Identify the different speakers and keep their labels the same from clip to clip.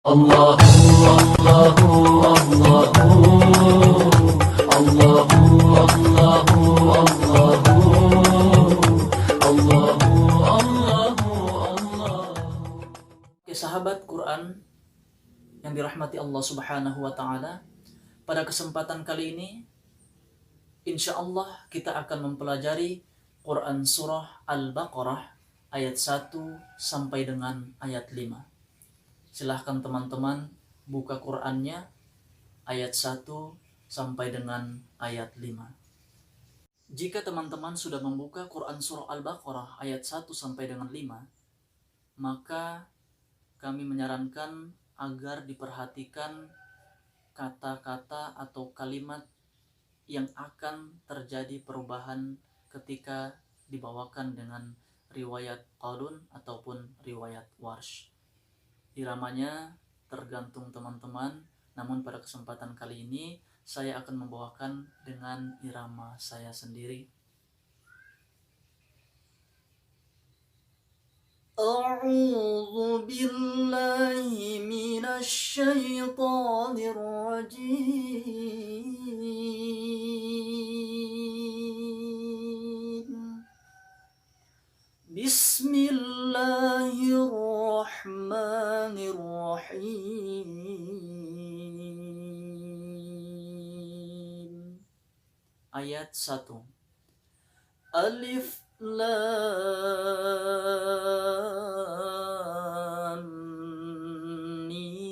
Speaker 1: الله الله الله الله الله الله الله الله.
Speaker 2: Oke, sahabat Quran yang dirahmati Allah Subhanahu wa taala, pada kesempatan kali ini insya Allah kita akan mempelajari Quran surah Al-Baqarah ayat 1 sampai dengan ayat 5. Silahkan teman-teman buka Qurannya ayat 1 sampai dengan ayat 5. Jika teman-teman sudah membuka Quran surah Al-Baqarah ayat 1 sampai dengan 5, maka kami menyarankan agar diperhatikan kata-kata atau kalimat yang akan terjadi perubahan ketika dibawakan dengan riwayat Qalun ataupun riwayat Warsh. Iramanya tergantung teman-teman, namun pada kesempatan kali ini saya akan membawakan dengan irama saya sendiri. A'udzu billahi minasy syaithanir rajim. Bismillahirrahmanirrahim. Ayat 1. Alif Lam Mim.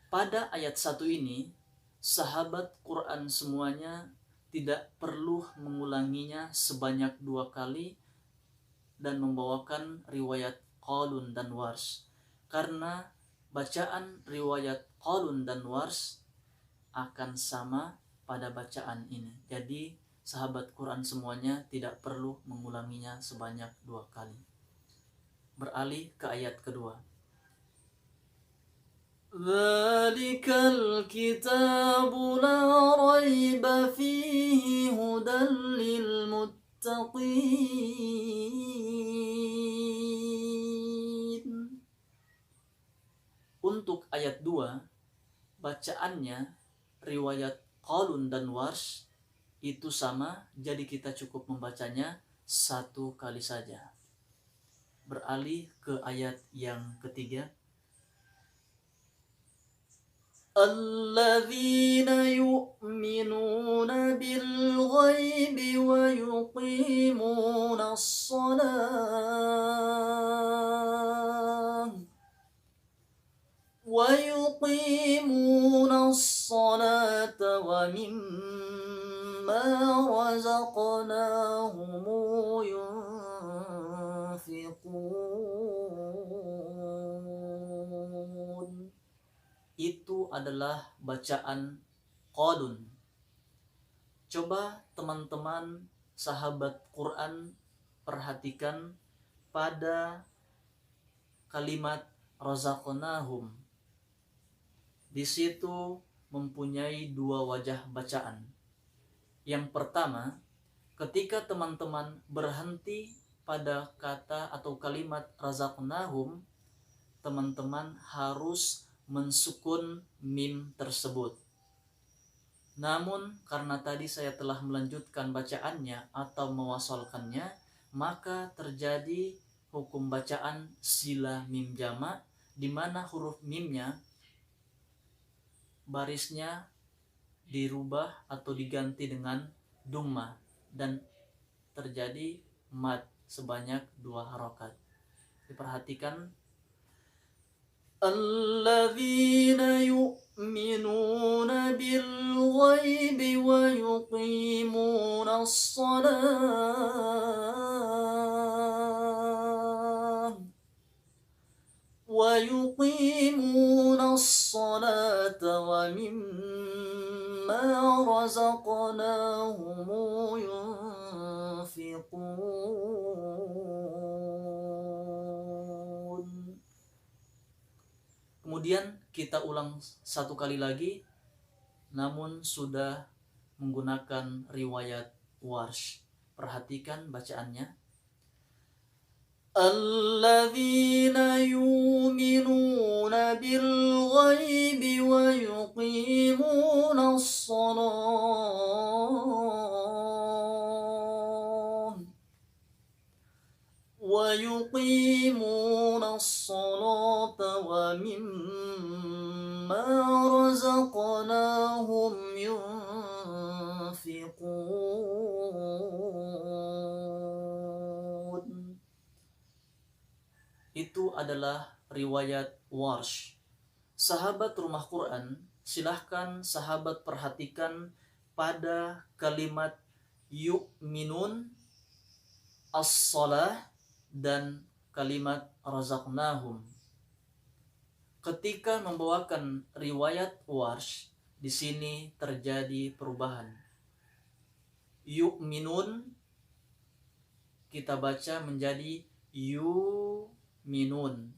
Speaker 2: Pada ayat 1 ini, sahabat Quran semuanya tidak perlu mengulanginya sebanyak 2 kali dan membawakan riwayat Qalun dan Warsh, karena bacaan riwayat Qalun dan Warsh akan sama pada bacaan ini. Jadi sahabat Quran semuanya tidak perlu mengulanginya sebanyak 2 kali. Beralih ke ayat kedua. Dzalikal kitabu la raiba fihi hudan lil muttaqin. Untuk ayat 2, bacaannya riwayat Qalun dan Warsh itu sama, jadi kita cukup membacanya 1 kali saja. Beralih ke ayat yang ketiga. Alladzina yu'minuna bil ghaibi wa yuqimuna as-salata wa mimma razaqnahum yunfiqun. Itu adalah bacaan Qalun. Coba teman-teman sahabat Quran perhatikan pada kalimat razaqnahum. Di situ mempunyai 2 wajah bacaan. Yang pertama, ketika teman-teman berhenti pada kata atau kalimat razaqnahum, teman-teman harus mensukun mim tersebut. Namun karena tadi saya telah melanjutkan bacaannya atau mewasalkannya, maka terjadi hukum bacaan sila mim jama, di mana huruf mimnya barisnya dirubah atau diganti dengan dumma dan terjadi mad sebanyak 2 harokat. Diperhatikan. Alladzina yu'minuna bil ghaibi wa yuqimuna as-salata wa mimma razaqnahum yunfiqun. Kemudian kita ulang 1 kali lagi, namun sudah menggunakan riwayat Warsh. Perhatikan bacaannya. الذين يؤمنون بالغيب ويقيمون الصلاة ومما رزقناهم ينفقون. Itu adalah riwayat Warsh. Sahabat rumah Quran, silahkan sahabat perhatikan pada kalimat yu'minun, as-salah, dan kalimat razaqnahum. Ketika membawakan riwayat Warsh, di sini terjadi perubahan. Yu'minun kita baca menjadi yu'minun.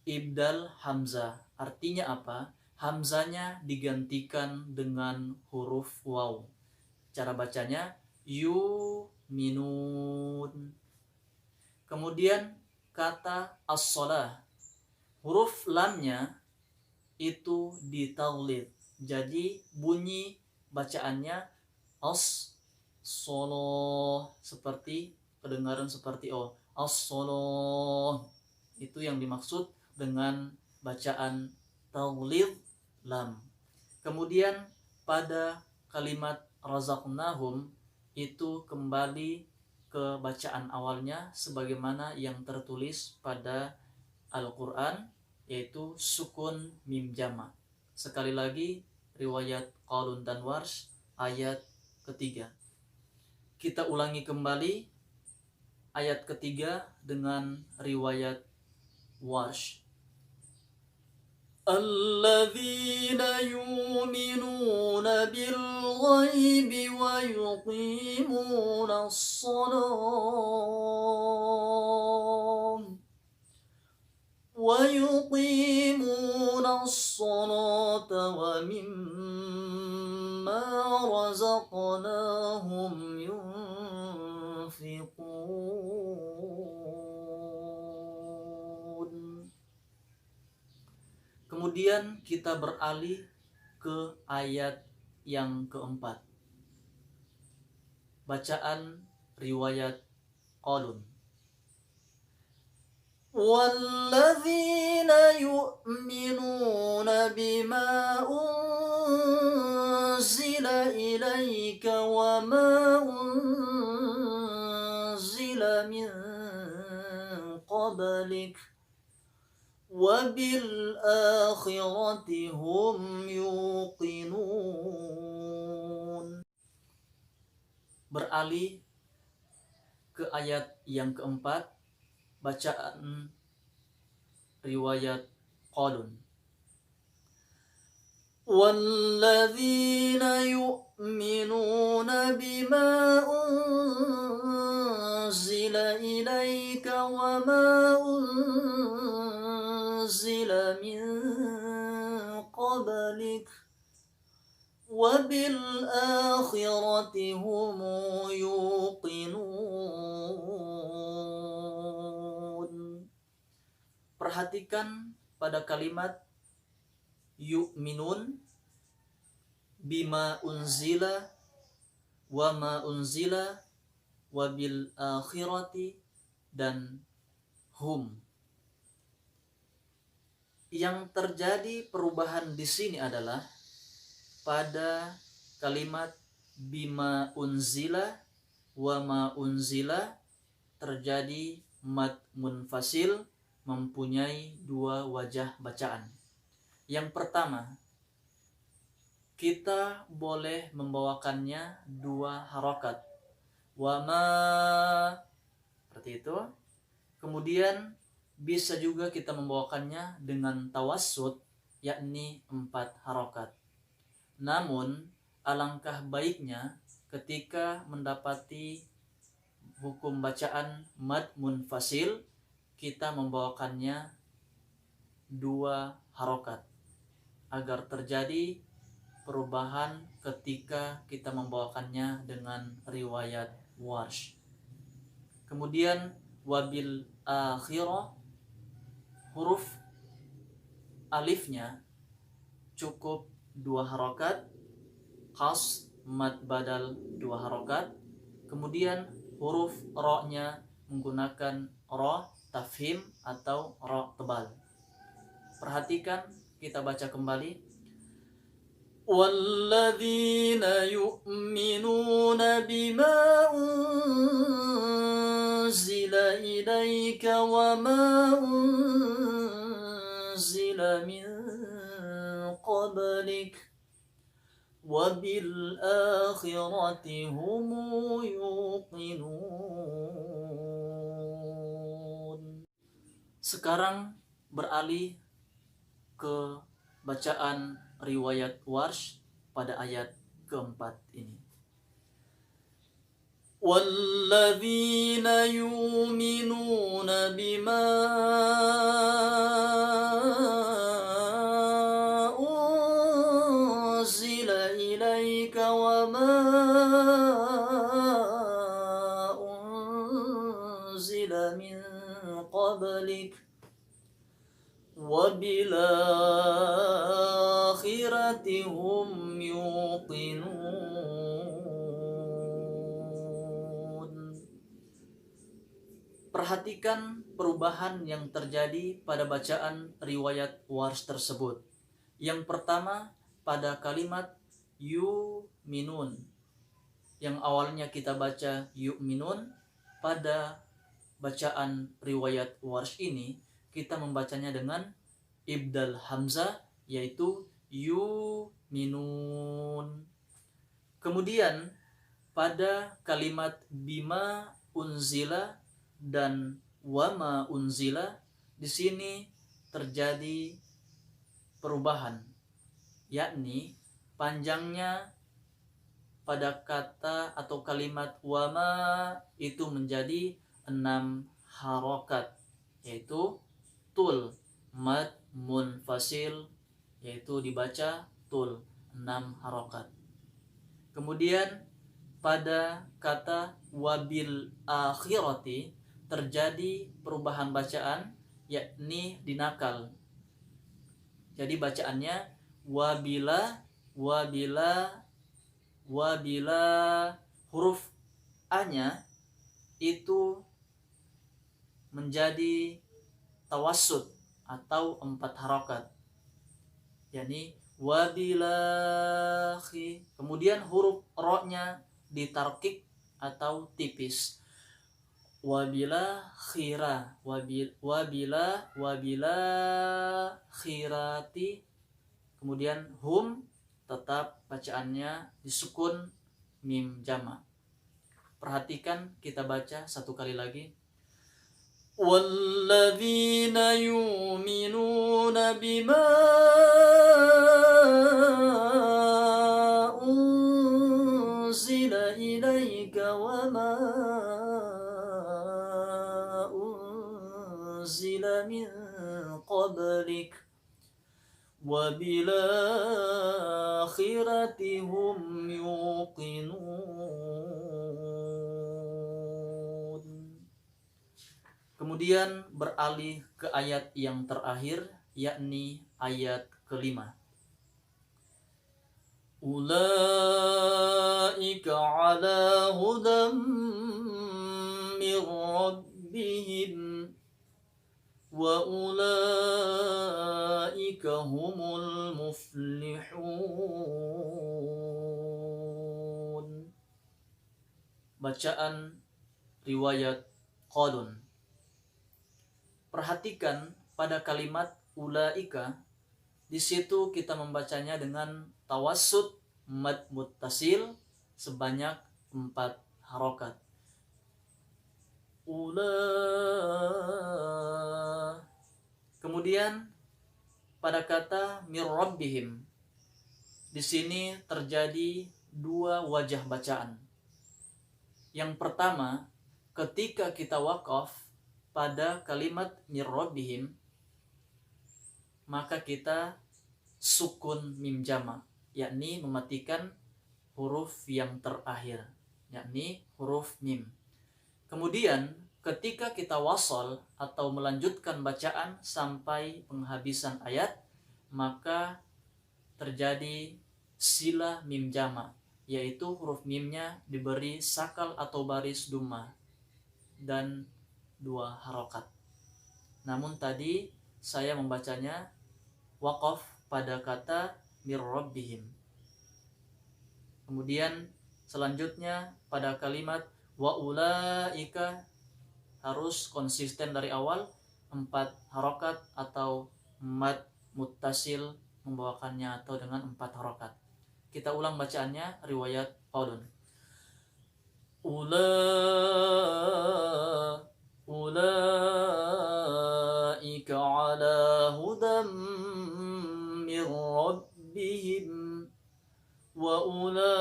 Speaker 2: Ibdal hamzah. Artinya apa? Hamzanya digantikan dengan huruf waw. Cara bacanya yu'minun. Kemudian kata as-salah, huruf lamnya itu ditaulid. Jadi bunyi bacaannya as-salah, seperti kedengaran seperti o. As-salah. Itu yang dimaksud dengan bacaan taulid lam. Kemudian pada kalimat razaqnahum itu kembali ke bacaan awalnya sebagaimana yang tertulis pada Al-Quran, yaitu sukun mim jama. Sekali lagi riwayat Qalun dan Warsh ayat ketiga. Kita ulangi kembali ayat ketiga dengan riwayat Warsh. الذين يؤمنون بالغيب ويقيمون الصلاة ومما رزقناهم ينفقون. Kemudian kita beralih ke ayat yang keempat. Bacaan riwayat Qalun. وَالَّذِينَ يُؤْمِنُونَ بِمَا أُنزِلَ إِلَيْكَ وَمَا أُنزِلَ مِن قَبْلِكَ وَبِالْآخِرَةِ هُمْ يُوقِنُونَ. Beralih ke ayat yang keempat, bacaan riwayat Qalun. وَالَّذِينَ يُؤْمِنُونَ بِمَا أُنزِلَ إِلَيْكَ وَمَا أُنزِلَ مِن قَبْلِكَ وَبِالْآخِرَةِ هُمْ يُوقِنُونَ. Perhatikan pada kalimat yu'minun, bima unzila, wa ma unzila, wa bil akhirati, dan hum. Yang terjadi perubahan di sini adalah pada kalimat bima unzila wa ma unzila terjadi mad munfasil, mempunyai dua wajah bacaan. Yang pertama, kita boleh membawakannya dua harokat, wama, seperti itu. Kemudian bisa juga kita membawakannya dengan tawassut, yakni 4 harokat. Namun alangkah baiknya ketika mendapati hukum bacaan mad munfasil, kita membawakannya 2 harokat agar terjadi perubahan ketika kita membawakannya dengan riwayat Warsh. Kemudian wabil akhirah, huruf alifnya cukup 2 harokat, khas mad badal 2 harokat. Kemudian huruf ro-nya menggunakan ro tafhim atau ro tebal. Perhatikan, kita baca kembali. Walladzina yu'minuna bima unzila ilaika wa ma unzila min qablik wabil akhirati hum yuqinun. Sekarang beralih ke bacaan riwayat Warsh pada ayat keempat ini. Walladzina yu'minuna bima قبلك وبالآخرة هم يوقنون. Perhatikan perubahan yang terjadi pada bacaan riwayat Warsh tersebut. Yang pertama, pada kalimat yu'minun, yang awalnya kita baca yu'minun, pada bacaan riwayat Warsh ini kita membacanya dengan ibdal hamzah, yaitu yu'minun. Kemudian pada kalimat bima unzila dan wama unzila, di sini terjadi perubahan, yakni panjangnya pada kata atau kalimat wama itu menjadi 6 harokat, yaitu tul, mad munfasil, yaitu dibaca tul, 6 harokat. Kemudian pada kata wabil akhirati terjadi perubahan bacaan, yakni dinakal. Jadi bacaannya wabila, huruf a-nya itu menjadi tawassut atau 4 harokat, yakni wabilahi. Kemudian huruf ro-nya ditarkik atau tipis, wabila khirati. Kemudian hum tetap bacaannya disukun mim jama. Perhatikan, kita baca satu kali lagi. Walladzina yu'minuna bima unzila ilaika wa ma unzila min qablik wabil akhirati hum yuqinun. Kemudian beralih ke ayat yang terakhir, yakni ayat kelima. Ulaika ala hudam min rabbihim wa ulaika humul muflihun. Bacaan riwayat Qalun. Perhatikan pada kalimat ulaika, di situ kita membacanya dengan tawassut mad muttasil sebanyak 4 harokat. Kemudian pada kata mir rabbihim, di sini terjadi 2 wajah bacaan. Yang pertama, ketika kita waqaf pada kalimat mir rabbihim, maka kita sukun mim jama, yakni mematikan huruf yang terakhir, yakni huruf mim. Kemudian ketika kita wasol atau melanjutkan bacaan sampai penghabisan ayat, maka terjadi sila mim jama, yaitu huruf mimnya diberi sakal atau baris duma dan 2 harokat. Namun tadi saya membacanya waqaf pada kata mir rabbihim. Kemudian selanjutnya pada kalimat wa ulaika harus konsisten dari awal 4 harokat atau mad muttasil membawakannya atau dengan 4 harokat. Kita ulang bacaannya riwayat qaulun. Ulaika ala hudam min rabbihim wa ulaika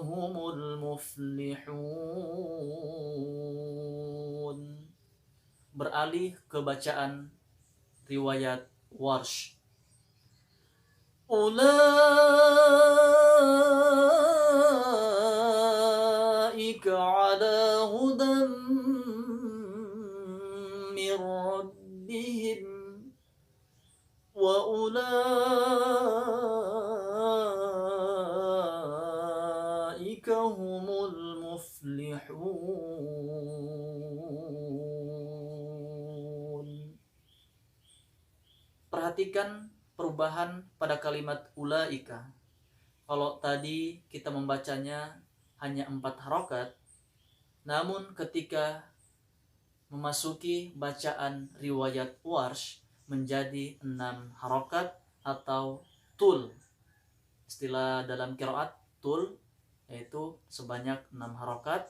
Speaker 2: humul muflihun. Beralih ke bacaan riwayat Warsh. Ulaika ala hudam min rabbihim wa ulaika humul muflihun. Perhatikan perubahan pada kalimat ulaika. Kalau tadi kita membacanya hanya 4 harokat, namun ketika memasuki bacaan riwayat Warsh menjadi 6 harokat atau tul. Istilah dalam qiraat tul yaitu sebanyak 6 harokat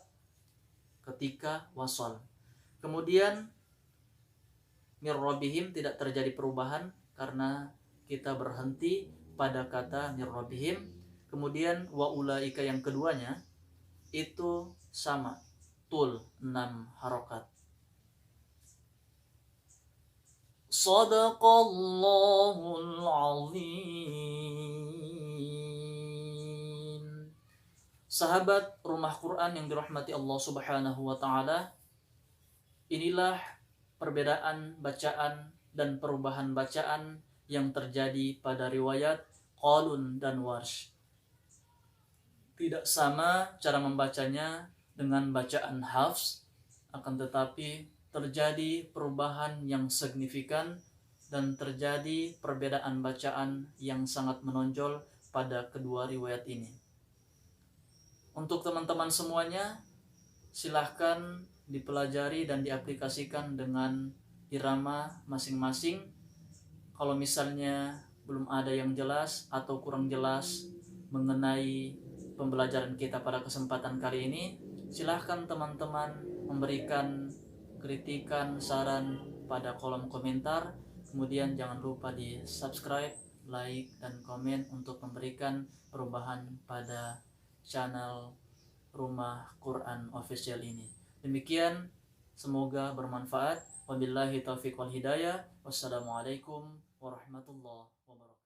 Speaker 2: ketika wasal. Kemudian mir rabbihim tidak terjadi perubahan karena kita berhenti pada kata mir rabbihim. Kemudian wa ulaika yang keduanya itu sama, tul 6 harokat. Shadaqallahul azim. Sahabat Rumah Quran yang dirahmati Allah Subhanahu wa taala, inilah perbedaan bacaan dan perubahan bacaan yang terjadi pada riwayat Qalun dan Warsh. Tidak sama cara membacanya dengan bacaan Hafs, akan tetapi terjadi perubahan yang signifikan dan terjadi perbedaan bacaan yang sangat menonjol pada kedua riwayat ini. Untuk teman-teman semuanya, silahkan dipelajari dan diaplikasikan dengan irama masing-masing. Kalau misalnya belum ada yang jelas atau kurang jelas mengenai pembelajaran kita pada kesempatan kali ini, silahkan teman-teman memberikan kritikan, saran pada kolom komentar. Kemudian jangan lupa di subscribe, like, dan komen untuk memberikan perubahan pada channel Rumah Quran Official ini. Demikian, semoga bermanfaat. Wabillahi taufiq wal hidayah. Wassalamualaikum warahmatullahi wabarakatuh.